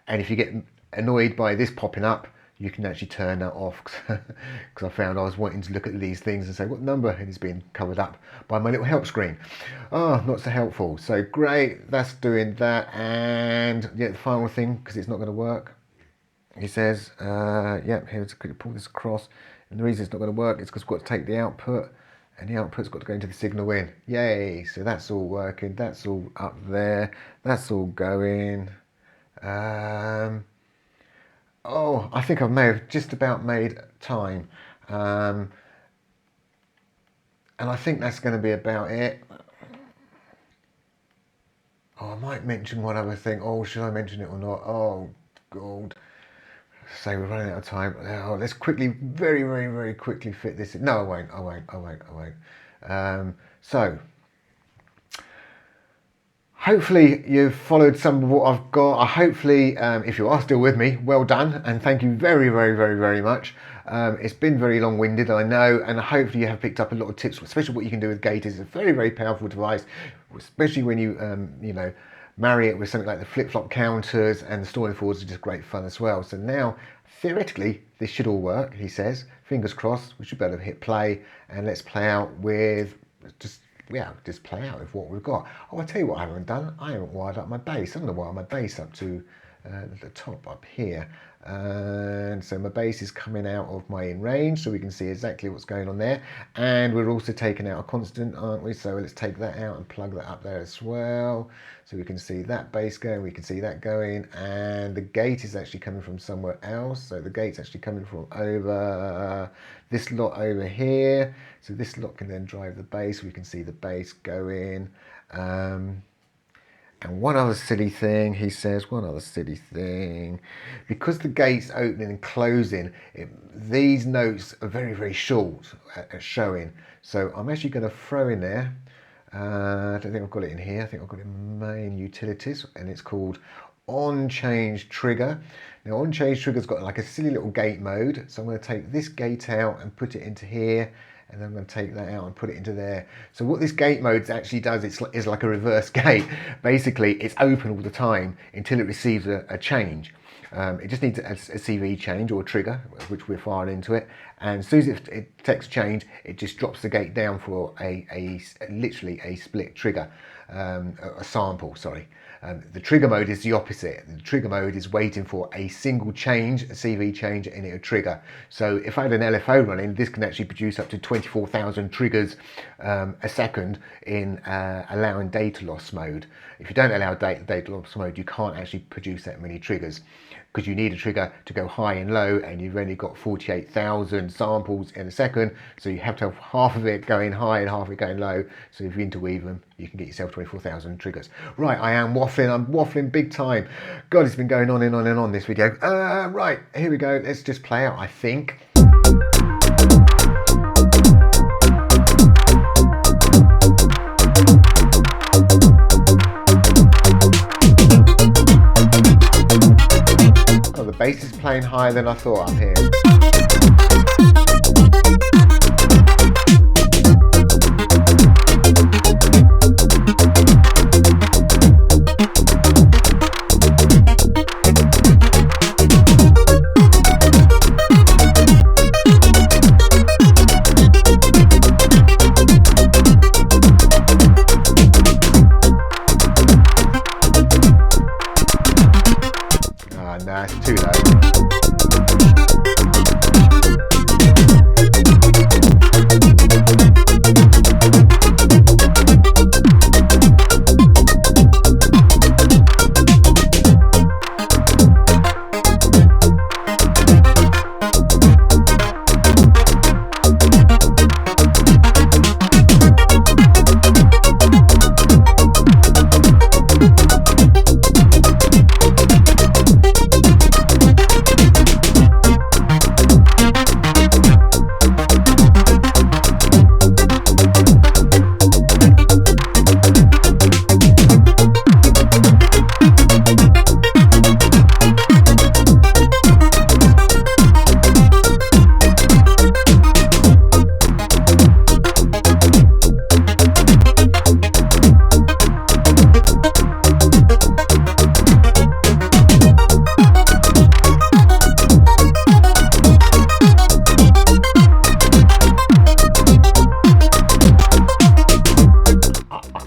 And if you get annoyed by this popping up, you can actually turn that off, because I found I was wanting to look at these things and say what number, and it's been covered up by my little help screen. Oh, not so helpful. So great, that's doing that. And yeah, the final thing, because it's not going to work, he says, yeah, here, let's quickly pull this across. And the reason it's not going to work is because we've got to take the output, and the output's got to go into the signal in. Yay, so that's all working, that's all up there, that's all going. Oh, I think I may have just about made time. And I think that's going to be about it. Oh, I might mention one other thing. Oh, should I mention it or not? Oh, God. So we're running out of time. Oh, let's quickly, very, very, very quickly fit this in. No, I won't. So Hopefully you've followed some of what I've got. Hopefully, if you are still with me, well done, and thank you very much. It's been very long-winded, I know, and hopefully you have picked up a lot of tips, especially what you can do with gaiters. It's a very powerful device, especially when you you know, marry it with something like the flip-flop counters, and the storing forwards are just great fun as well. So now, theoretically, this should all work, he says. Fingers crossed, we should be able to hit play, and let's play out with just play out with what we've got. Oh, I'll tell you what I haven't done. I haven't wired up my bass. I'm going to wire my bass up to the top up here. And so my bass is coming out of my in range, so we can see exactly what's going on there. And we're also taking out a constant, aren't we? So let's take that out and plug that up there as well. So we can see that bass going, we can see that going, and the gate is actually coming from somewhere else. So the gate's actually coming from over this lot over here. So this lot can then drive the bass. We can see the bass going. And one other silly thing, he says, one other silly thing. Because the gate's opening and closing, these notes are very short at showing. So I'm actually going to throw in there, I don't think I've got it in here, I think I've got it in main utilities, and it's called on change trigger. Now on change trigger's got like a silly little gate mode. So I'm going to take this gate out and put it into here. And then I'm going to take that out and put it into there. So what this gate mode actually does is like a reverse gate. Basically, it's open all the time until it receives a change. It just needs a CV change or a trigger, which we're firing into it. And as soon as it detects change, it just drops the gate down for literally a split trigger, a sample, sorry. The trigger mode is the opposite. The trigger mode is waiting for a single change, a CV change, and it'll trigger. So if I had an LFO running, this can actually produce up to 24,000 triggers a second in allowing data loss mode. If you don't allow data loss mode, you can't actually produce that many triggers, because you need a trigger to go high and low, and you've only got 48,000 samples in a second, so you have to have half of it going high and half of it going low. So if you interweave them, you can get yourself 24,000 triggers. Right, I am waffling, I'm waffling big time. God, it's been going on and on and on this video. Right, here we go, let's just play out, I think. The bass is playing higher than I thought up here. Nah, it's too low.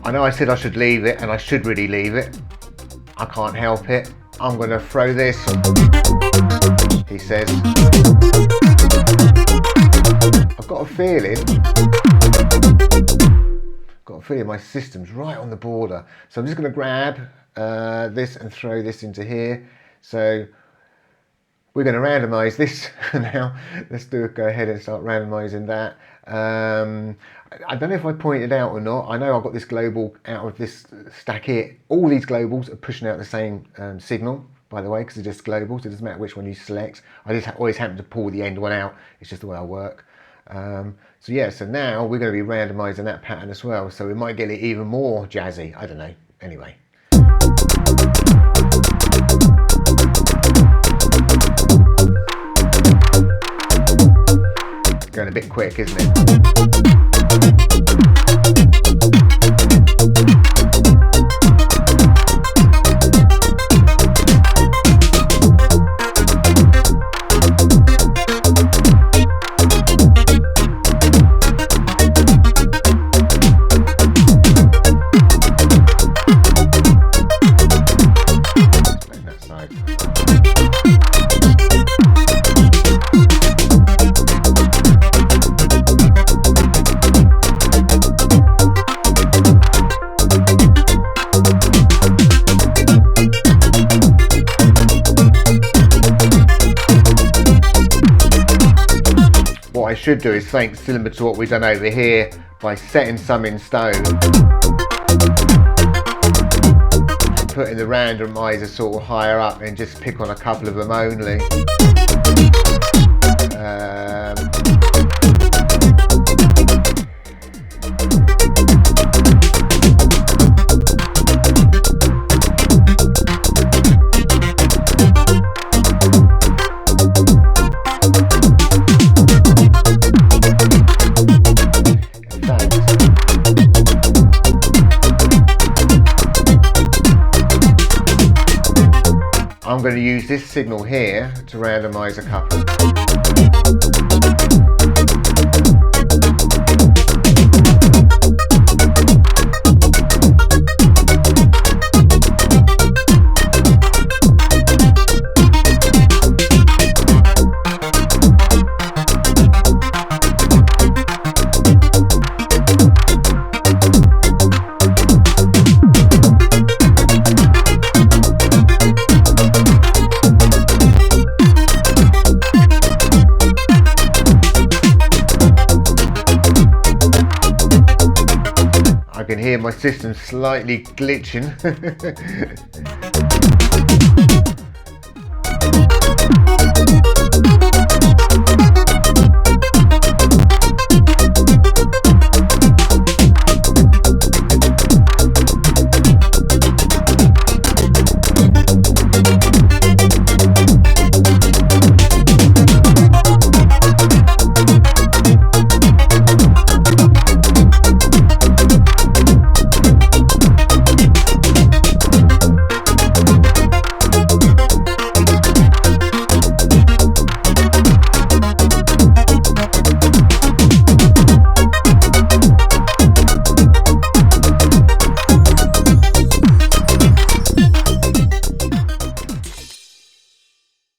I know I said I should leave it, and I should really leave it. I can't help it. I'm going to throw this, he says. I've got a feeling my system's right on the border. So I'm just going to grab this and throw this into here. So we're going to randomize this now. Let's go ahead and start randomizing that. I don't know if I pointed out or not. I know I've got this global out of this stack here. All these globals are pushing out the same signal, by the way, because they're just globals. It doesn't matter which one you select. I just always happen to pull the end one out. It's just the way I work. So yeah, so now we're going to be randomizing that pattern as well. So we might get it even more jazzy. I don't know. Anyway. Going a bit quick, isn't it? What I should do is something similar to what we've done over here by setting some in stone, putting the randomizer sort of higher up and just pick on a couple of them only. I'm going to use this signal here to randomize a couple. I can hear my system slightly glitching.